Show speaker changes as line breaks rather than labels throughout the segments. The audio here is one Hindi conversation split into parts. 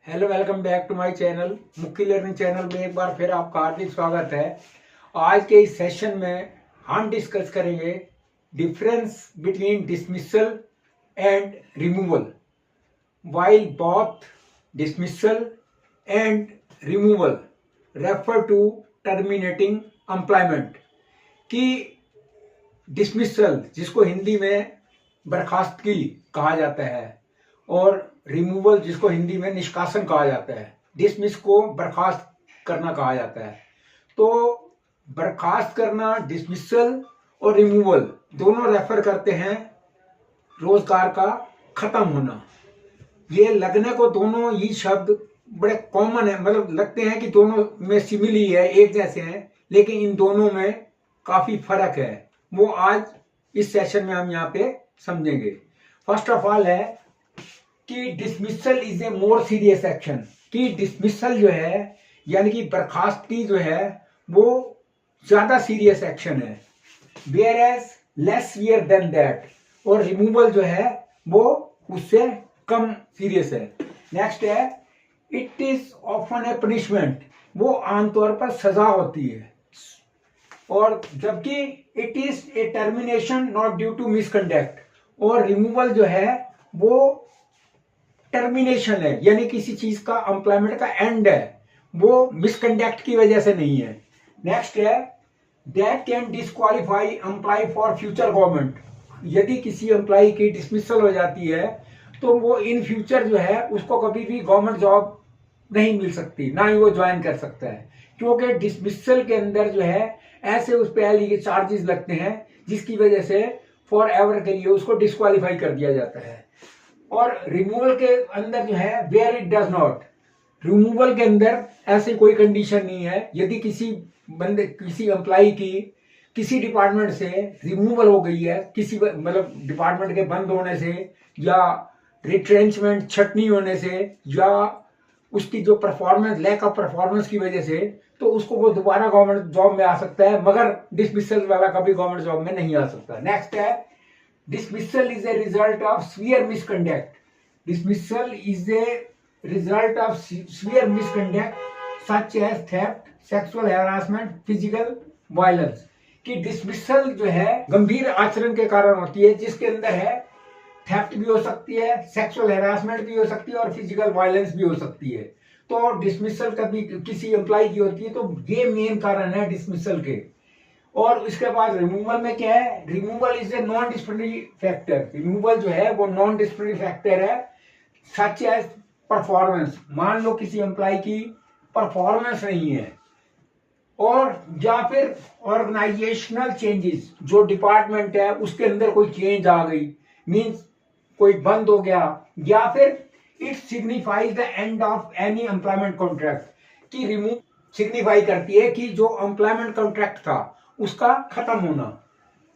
Hello, welcome back to my channel. मुक्की लर्निंग चैनल में एक बार फिर आपका हार्दिक स्वागत है। आज के इस सेशन में हम डिस्कस करेंगे difference between dismissal and removal. While both dismissal and removal refer to terminating employment, कि डिसमिसल जिसको हिंदी में बर्खास्तगी कहा जाता है और रिमूवल जिसको हिंदी में निष्कासन कहा जाता है। डिसमिस को बर्खास्त करना कहा जाता है। तो बर्खास्त करना, डिसमिसल और रिमूवल दोनों रेफर करते हैं रोजगार का खत्म होना। ये लगने को दोनों ही शब्द बड़े कॉमन है, मतलब लगते हैं कि दोनों में सिमिली है, एक जैसे हैं, लेकिन इन दोनों में काफी फर्क है। वो आज इस सेशन में हम यहाँ पे समझेंगे। फर्स्ट ऑफ ऑल है कि dismissal is a more serious action, कि डिसमिसल जो है यानी कि बर्खास्तगी जो है वो ज्यादा सीरियस एक्शन है, whereas less severe than that, और रिमूवल जो है वो उससे कम सीरियस है। नेक्स्ट है it is often a punishment, वो आमतौर पर सजा होती है, और जबकि it is a termination not due to misconduct, और रिमूवल जो है वो टर्मिनेशन है, यानी किसी चीज का एम्प्लॉयमेंट का एंड है, वो मिसकंडक्ट की वजह से नहीं है। नेक्स्ट है that can disqualify employ for future government, यदि किसी एम्प्लॉय की डिसमिसल हो जाती है तो वो इन फ्यूचर जो है उसको कभी भी गवर्नमेंट जॉब नहीं मिल सकती, ना ही वो ज्वाइन कर सकता है, क्योंकि डिसमिसल के अंदर जो है ऐसे उस पे एली के चार्जेस लगते हैं जिसकी वजह से फॉर एवर के लिए उसको डिस्क्वालीफाई कर दिया जाता है। और रिमूवल के अंदर जो है where it does not, removal के अंदर ऐसी कोई कंडीशन नहीं है। यदि किसी एम्प्लॉय की किसी डिपार्टमेंट से रिमूवल हो गई है, किसी मतलब डिपार्टमेंट के बंद होने से या रिट्रेंचमेंट छटनी होने से या उसकी जो परफॉर्मेंस लैक ऑफ परफॉर्मेंस की वजह से, तो उसको वो दोबारा गवर्नमेंट जॉब में आ सकता है, मगर डिसमिसल वाला कभी गवर्नमेंट जॉब में नहीं आ सकता। नेक्स्ट है dismissal is a result of severe misconduct. Dismissal is a result of severe misconduct such as theft, sexual harassment, physical violence. कि डिसमिसल जो है गंभीर आचरण के कारण होती है, जिसके अंदर है थेफ्ट भी हो सकती है, सेक्सुअल हैरासमेंट भी हो सकती है और फिजिकल वायलेंस भी हो सकती है। तो डिसमिसल कभी किसी एम्प्लॉय की होती है, तो ये मेन कारण है डिसमिसल के। और इसके बाद रिमूवल में क्या है, removal is a non disciplinary factor, removal जो है वो नॉन डिस्प्लिनरी फैक्टर है सच एज परफॉर्मेंस। मान लो किसी एम्प्लॉय की परफॉर्मेंस नहीं है, और या फिर ऑर्गेनाइजेशनल चेंजेस, जो डिपार्टमेंट है उसके अंदर कोई चेंज आ गई, मींस कोई बंद हो गया, या फिर it signifies the end of any employment contract, की रिमूव सिग्निफाई करती है कि जो एम्प्लॉयमेंट कॉन्ट्रैक्ट था उसका खत्म होना,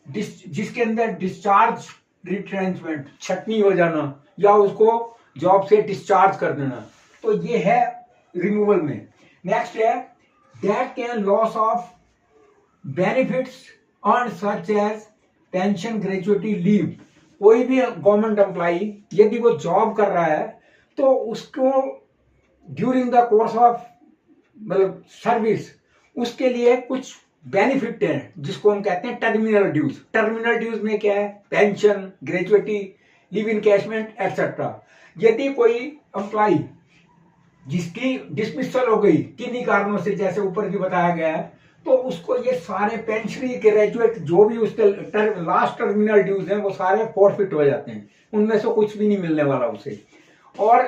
जिसके अंदर डिस्चार्ज, रिट्रेंचमेंट, छटनी हो जाना या उसको जॉब से डिस्चार्ज कर देना, तो ये है रिमूवल में। नेक्स्ट है that can loss of benefits earn such age pension, gratuity, leave. कोई भी गवर्नमेंट एम्प्लॉय यदि वो जॉब कर रहा है तो उसको ड्यूरिंग द कोर्स ऑफ मतलब सर्विस उसके लिए कुछ बेनिफिट है जिसको हम कहते हैं टर्मिनल ड्यूज। टर्मिनल ड्यूज में क्या है, pension, gratuity, leave encashment etcetera. यदि कोई एम्प्लॉय जिसकी डिसमिसल हो गई किन्हीं कारणों से, जैसे ऊपर भी बताया गया है, तो उसको ये सारे पेंशन, ग्रेजुएट, जो भी उसके लास्ट टर्मिनल ड्यूज हैं वो सारे फॉरफिट हो जाते हैं, उनमें से कुछ भी नहीं मिलने वाला उसे। और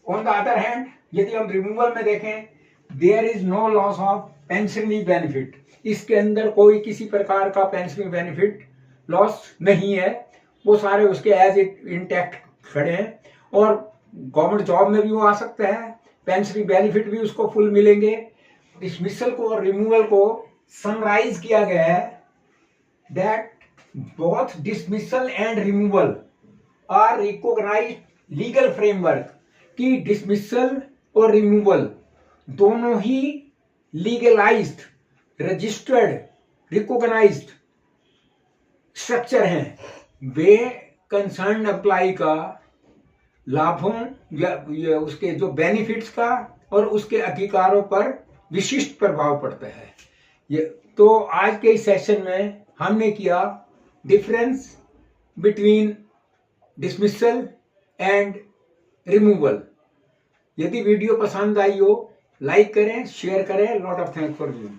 ऑन द अदर हैंड यदि हम रिमूवल में देखें, there is no loss of pensionary benefit, इसके अंदर कोई किसी प्रकार का पेंशनरी बेनिफिट लॉस नहीं है, वो सारे उसके एज इट इंटैक्ट खड़े हैं, और गवर्नमेंट जॉब में भी वो आ सकता है, पेंशनरी बेनिफिट भी उसको फुल मिलेंगे। डिसमिसल को और रिमूवल को समराइज किया गया है that both dismissal and removal are recognised legal framework, कि डिसमिसल और रिमूवल दोनों ही लीगलाइज्ड, रजिस्टर्ड, रिकॉग्नाइज्ड स्ट्रक्चर हैं। वे कंसर्न एम्प्लॉय का लाभों या उसके जो बेनिफिट्स का और उसके अधिकारों पर विशिष्ट प्रभाव पड़ता है। ये तो आज के इस सेशन में हमने किया difference between dismissal and removal. यदि वीडियो पसंद आई हो लाइक करें, शेयर करें। Lot of thanks for viewing.